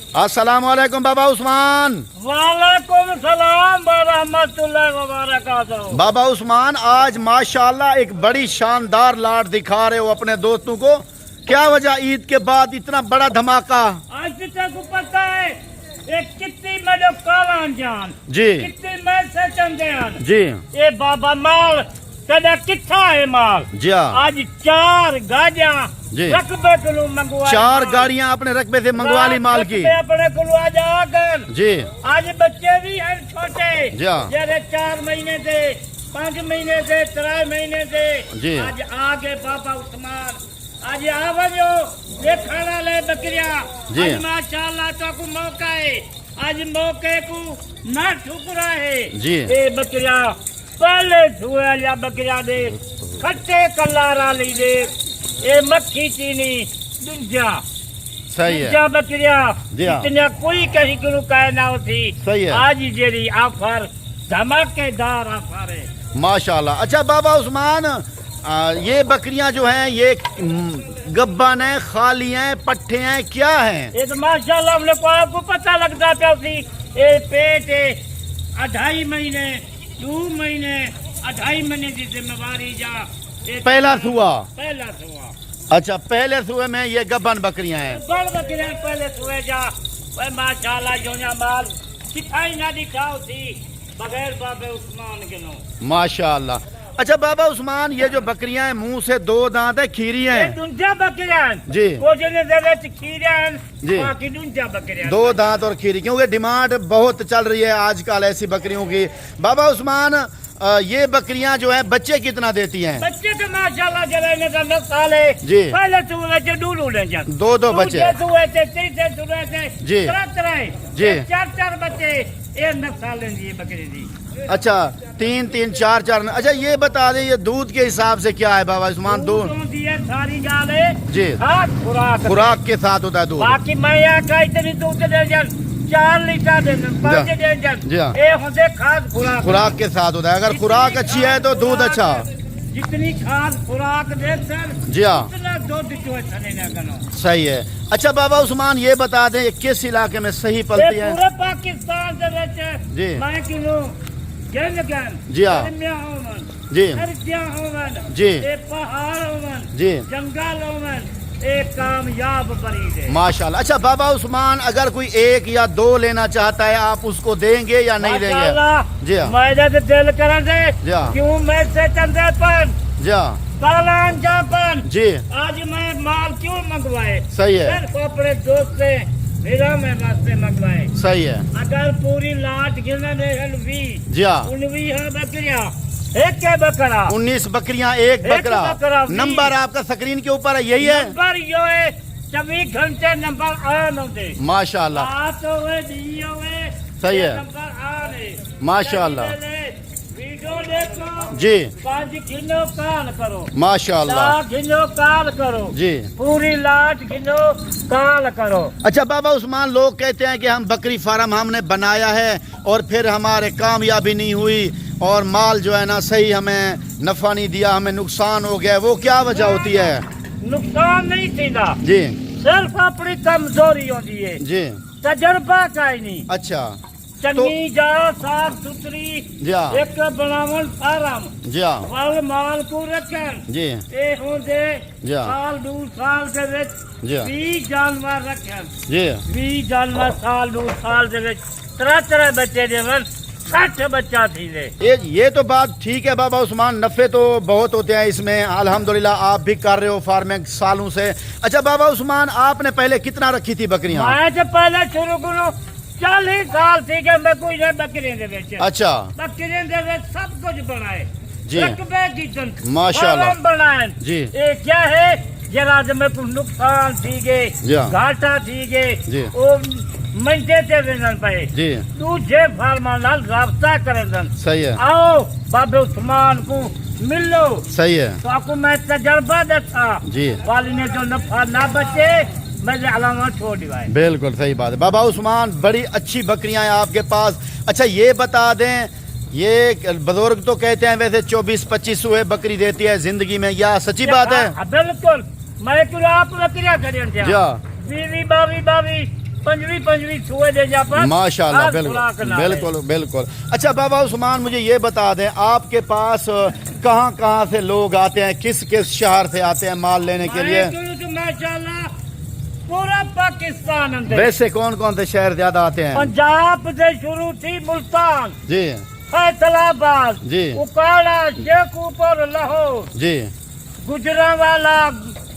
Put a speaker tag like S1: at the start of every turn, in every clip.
S1: अस्सलाम वालेकुम बाबा उस्मान।
S2: वालेकुम सलाम रहमतुल्लाहि व बरकातहू।
S1: बाबा उस्मान, आज माशाल्लाह एक बड़ी शानदार लाट दिखा रहे हो अपने दोस्तों को, क्या वजह ईद के बाद इतना बड़ा धमाका?
S2: आज पिता को पता है एक कितनी में जो कालान जान
S1: जी
S2: कितनी में से चंदेन
S1: जी
S2: ये बाबा माल कदा किथा है माल
S1: जी हाँ।
S2: आज 4 गाड़ियां
S1: जी।
S2: रकबे को मंगवा
S1: 4 गाड़ियां अपने रकबे से मंगवा ली माल की।
S2: अपने को आज आकर
S1: जी
S2: आज बच्चे भी हैं छोटे
S1: जी हाँ।
S2: जरे 4 महीने से 5 महीने से 3 महीने से
S1: जी।
S2: आज आगे बाबा उस्मान आज आवजो ये खाना ले बकरिया
S1: जी।
S2: आज माशाल्लाह तो को मौका है आज मौके को ना ठुकरा है
S1: जी।
S2: ये बकरिया पहले छुए या बकरिया दे खट्टे कल्लारा ली दे ये मक्खी चीनी दुंजा
S1: सही है।
S2: दुंजा बकरिया
S1: जी हाँ।
S2: इतना कोई कहीं को कहे ना होती
S1: सही है।
S2: आज जेरी ऑफर धमाकेदार ऑफर है
S1: माशाल्लाह। अच्छा बाबा उस्मान, ये बकरियां जो हैं ये गब्बन है, खाली हैं, पट्टे हैं, क्या हैं?
S2: ये तो माशाल्लाह हमने को आपको पता लगता था उसी ये पेट है 2.5 महीने 2 महीने 2.5 महीने की जिम्मेवारी जा
S1: पहला सुआ।
S2: पहला सुआ
S1: अच्छा, पहले सुए में ये गब्बन बकरियां हैं।
S2: बड़ बकरियां पहले सुए जा भाई माशाल्लाह जोया माल सिखाई ना दिखाओ थी बगैर बाबे उस्मान के नो
S1: माशाल्लाह। अच्छा बाबा उस्मान, ये जो बकरियां हैं मुंह से 2 दांत है, खीरी
S2: ये
S1: हैं
S2: दुंजा बकरियां
S1: जी।
S2: को जने जरूरत खीरियां
S1: जी।
S2: बाकी दुंजा बकरियां
S1: 2 दांत और खीरी, क्योंकि डिमांड बहुत चल रही है आजकल ऐसी बकरियों की। बाबा उस्मान, ये बकरियां जो हैं बच्चे कितना देती हैं?
S2: बच्चे तो माशाल्लाह जलाने का 10 साल है
S1: जी।
S2: पहले तो बच्चे डूलू ले जा
S1: 2 बच्चे
S2: हुए थे 3 हुए थे
S1: जी।
S2: 3
S1: जी।
S2: 4 बच्चे ये 9 साल लेंगी बकरी दी।
S1: अच्छा, 3 3 4 4। अच्छा ये बता दें, ये दूध के हिसाब से क्या है बाबा उस्मान? दूध
S2: दिए सारी गाल है
S1: जी।
S2: हाँ
S1: खुराक के साथ होता है दूध।
S2: बाकी मैया का इतनी दूध दे जा 4 लीटर दे 5 दे जा
S1: जी हाँ।
S2: ये होते खाद
S1: खुराक के साथ होता है, अगर खुराक अच्छी है तो दूध अच्छा।
S2: जितनी खाद खुराक दे सर
S1: जी हाँ।
S2: उतना दूध जो है कनो
S1: सही है। अच्छा बाबा उस्मान, ये बता दें किस इलाके में सही पलती है?
S2: पूरे पाकिस्तान दे विच
S1: जी।
S2: मैं किलो गन
S1: जी हाँ। जी जी
S2: ये पहाड़ होवन
S1: जी
S2: जंगल होवन एक कामयाब मरीज है
S1: माशाल्लाह। अच्छा बाबा उस्मान, अगर कोई 1 या 2 लेना चाहता है आप उसको देंगे या नहीं देंगे? जी हाँ।
S2: मैं तो दिल कर दे
S1: जी हाँ।
S2: क्यों मैं से चंदे पर
S1: जी हाँ।
S2: कालान जापन
S1: जी
S2: आज मैं माल क्यों मंगवाए?
S1: सही है।
S2: सिर्फ अपने दोस्त से मेरा में वास्ते मंगवाए।
S1: सही है।
S2: अगर पूरी लाट गिना दे 20
S1: जी हाँ।
S2: 19 है बकरियां एक के बकरा
S1: 19 बकरियां, 1 बकरा।
S2: बकरा।
S1: नंबर आपका स्क्रीन के ऊपर है, यही है?
S2: नंबर यो है 24 घंटे नंबर ऑन होते
S1: माशाल्लाह।
S2: रात होवे दिन होवे
S1: सही है।
S2: नंबर ऑन है
S1: माशाल्लाह।
S2: वीडियो देखो
S1: जी
S2: 5 किलो काल करो
S1: माशाल्लाह
S2: 4 किलो काल करो
S1: जी।
S2: पूरी लाट किलो काल करो।
S1: अच्छा बाबा उस्मान, लोग कहते हैं कि हम बकरी फार्म हमने बनाया है और फिर हमारे कामयाबी नहीं हुई और माल जो है ना सही हमें नफा नहीं दिया, हमें नुकसान हो गया, वो क्या वजह होती है?
S2: नुकसान नहीं सीधा
S1: जी
S2: सिर्फ अपनी कमजोरी होती है
S1: जी।
S2: तजर्बा का ही नहीं।
S1: अच्छा
S2: चंगी जाओ साफ सुथरी
S1: जी हाँ।
S2: एक बनावन फार्म
S1: जी हाँ।
S2: वल माल को रखन
S1: जी
S2: ए होंदे
S1: जी हाँ।
S2: साल 2 साल के विच
S1: जी हाँ।
S2: 20 जानवर रखन
S1: जी
S2: 20 जानवर साल 2 साल के विच 3 बच्चे देवन 60 बच्चा थी ले।
S1: ये तो बात ठीक है बाबा उस्मान, नफे तो बहुत होते हैं इसमें, अल्हम्दुलिल्लाह आप भी कर रहे हो फार्मिंग सालों से। अच्छा बाबा उस्मान, आपने पहले कितना रखी थी बकरियां?
S2: मैं तो पहले शुरू करो 40 साल थी कि मैं कोई नहीं बकरी दे बेचे।
S1: अच्छा
S2: बकरी दे बेच सब कुछ बनाए
S1: जी।
S2: रकबे की जन
S1: माशाल्लाह।
S2: फार्म बनाए
S1: जी।
S2: ये क्या है जरा में कुछ नुकसान थी गए
S1: जी हाँ।
S2: घाटा थी गए
S1: जी।
S2: वो मंडे ते वेंदन पे
S1: जी
S2: दूजे फार्मा नाल राब्ता करन।
S1: सही है।
S2: आओ बाबे उस्मान को मिलो
S1: सही है
S2: तो आपको मैं तजर्बा देता
S1: जी।
S2: वाली ने जो नफा ना बचे मैंने अलामत छोड़ दिया।
S1: बिल्कुल सही बात है बाबा उस्मान, बड़ी अच्छी बकरियां हैं आपके पास। अच्छा ये बता दें, ये बुजुर्ग तो कहते हैं वैसे 24-25 हुए बकरी देती है जिंदगी में, या सच्ची बात है?
S2: बिल्कुल मैं तो आप बकरियां करें
S1: जा
S2: बीवी बावी पंजवी छुए दे जा पर
S1: माशाल्लाह,
S2: आज
S1: बिल्कुल
S2: खुराक ना
S1: बिल्कुल बिल्कुल। अच्छा बाबा उस्मान, मुझे ये बता दें, आपके पास कहाँ कहाँ से लोग आते हैं, किस किस शहर से आते हैं माल लेने के लिए?
S2: तो माशाल्लाह पूरा पाकिस्तान अंदर।
S1: वैसे कौन कौन से शहर ज्यादा आते हैं?
S2: पंजाब से शुरू थी मुल्तान,
S1: जी
S2: फैसलाबाद,
S1: जी
S2: उकाड़ा, शेखुपुर, लाहौर,
S1: जी
S2: गुजरांवाला,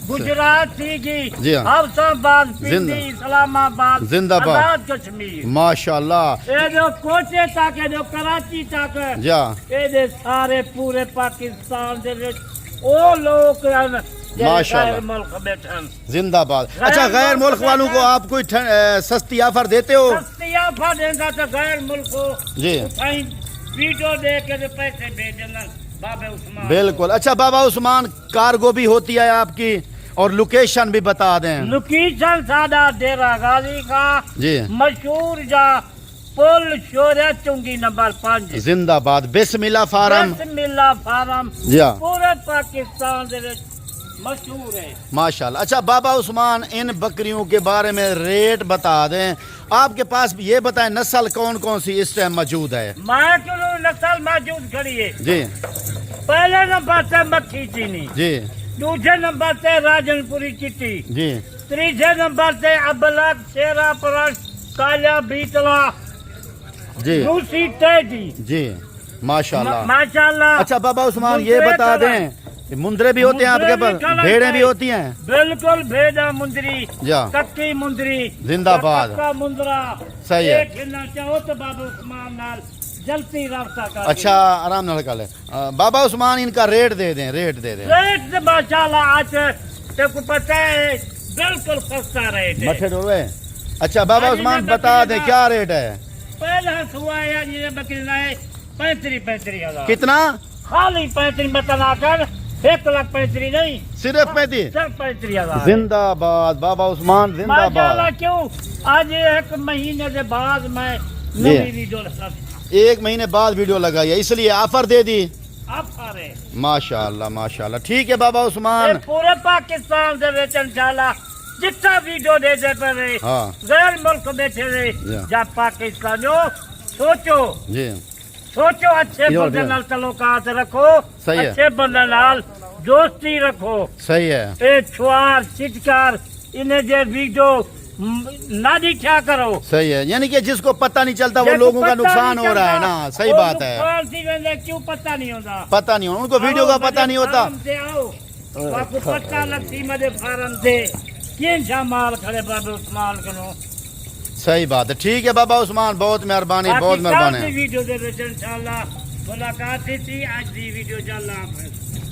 S2: गुजरात थी
S1: जी हाँ।
S2: हफ्साबाद,
S1: जिंदा-
S2: पिंडी, इस्लामाबाद,
S1: जिंदाबाद।
S2: आजाद कश्मीर,
S1: माशाल्लाह।
S2: ये जो कोचे तक जो कराची तक
S1: जा
S2: ये सारे पूरे पाकिस्तान दे विच ओ लोग
S1: माशाल्लाह।
S2: गैर मुल्क बैठन
S1: जिंदाबाद।
S2: गैर
S1: अच्छा, गैर
S2: मुल्क
S1: मुल्क वालों को आप कोई सस्ती ऑफर देते हो?
S2: सस्तिया देंदा तो गैर मुल्क को
S1: जी
S2: वीडियो दे के तो पैसे भेज देना बाबा उस्मान।
S1: बिल्कुल। अच्छा बाबा उस्मान, कार्गो भी होती है आपकी, और लोकेशन भी बता दें।
S2: लोकेशन सादा डेरा गाजी का
S1: जी
S2: मशहूर जा पुल शोरा चुंगी नंबर 5
S1: जिंदाबाद। बिस्मिल्लाह फार्म।
S2: बिस्मिल्लाह फार्म
S1: जी हाँ।
S2: पूरे पाकिस्तान दे विच मशहूर है
S1: माशाल्लाह। अच्छा बाबा उस्मान, इन बकरियों के बारे में रेट बता दें। आपके पास ये बताएं, नस्ल कौन कौन सी इस टाइम मौजूद है?
S2: माकुलू नस्ल मौजूद खड़ी है।
S1: जी
S2: पहले नंबर से मक्खी चीनी,
S1: जी
S2: दूसरे नंबर से राजनपुरी चिट्टी,
S1: जी
S2: तीसरे नंबर से अबलग, शेरा परस, काला बीतला,
S1: जी
S2: रूसी तेजी।
S1: जी माशाल्लाह।
S2: माशाल्लाह।
S1: अच्छा बाबा उस्मान, ये
S2: मुंदरे
S1: बता
S2: कलर।
S1: दें, मुंदरे भी होते हैं आपके
S2: मुंदरे
S1: पास,
S2: भी कलर
S1: भेड़ें
S2: है।
S1: भी होती हैं?
S2: बिल्कुल भेड़ा मुंदरी,
S1: जा
S2: कक्की मुंदरी,
S1: जिंदाबाद।
S2: कक्का मुंदरा।
S1: सही है।
S2: एक हिलना चाहो तो बाबा उस्मान नाल जल्दी रास्ता कर।
S1: अच्छा आराम नाल कर ले। बाबा उस्मान, इनका रेट दे दें, रेट दे दें।
S2: रेट से माशाल्लाह आज तेको पता है बिल्कुल सस्ता रेट है।
S1: मठे डोले। अच्छा बाबा
S2: आज
S1: उस्मान,
S2: इन्हें
S1: बता
S2: बकरी
S1: दें
S2: का-
S1: क्या रेट है?
S2: पहले हुआ है ये बकरी लाए 35 हजार।
S1: कितना?
S2: खाली 35 बता कर 1,35,000 नहीं,
S1: सिर्फ 35?
S2: सिर्फ 35,000।
S1: जिंदाबाद बाबा उस्मान,
S2: माशाल्लाह।
S1: जिंदाबाद।
S2: क्यों आज एक महीने के बाद मैं नई वीडियो लगा,
S1: एक महीने बाद वीडियो लगाई है, इसलिए ऑफर दे दी।
S2: आप आ रहे
S1: माशाल्लाह माशाल्लाह। ठीक है बाबा उस्मान।
S2: पूरे पाकिस्तान से बेच इंशाल्लाह जितना वीडियो दे दे पर
S1: हाँ
S2: गैर मुल्क बैठे रहे
S1: या।
S2: जब पाकिस्तानियों सोचो
S1: जी
S2: सोचो अच्छे
S1: ये और
S2: बंदे
S1: भी।
S2: नाल तलुकात रखो,
S1: सही है।
S2: अच्छे बंदे नाल दोस्ती रखो।
S1: सही है।
S2: ए छुआर चिटकार इन्हें जे वीडियो ना दिखा करो।
S1: सही है, यानी कि जिसको पता नहीं चलता वो
S2: जिसको
S1: लोगों का
S2: पता
S1: नुकसान
S2: नहीं
S1: हो रहा है
S2: चलता,
S1: ना। सही
S2: वो
S1: बात है।
S2: नुकसान सी वेंदे क्यों पता नहीं होता।
S1: पता नहीं हो, उनको वीडियो का पता नहीं होता।
S2: फार्म से आओ, आपको पता लगती मेरे फार्म से किन माल खड़े बाबा उस्मान करो।
S1: सही बात है। ठीक है बाबा उस्मान, बहुत मेहरबानी, बहुत मेहरबानी।
S2: वीडियो दे इंशाल्लाह मुलाकात थी आज दी वीडियो चल रहा है।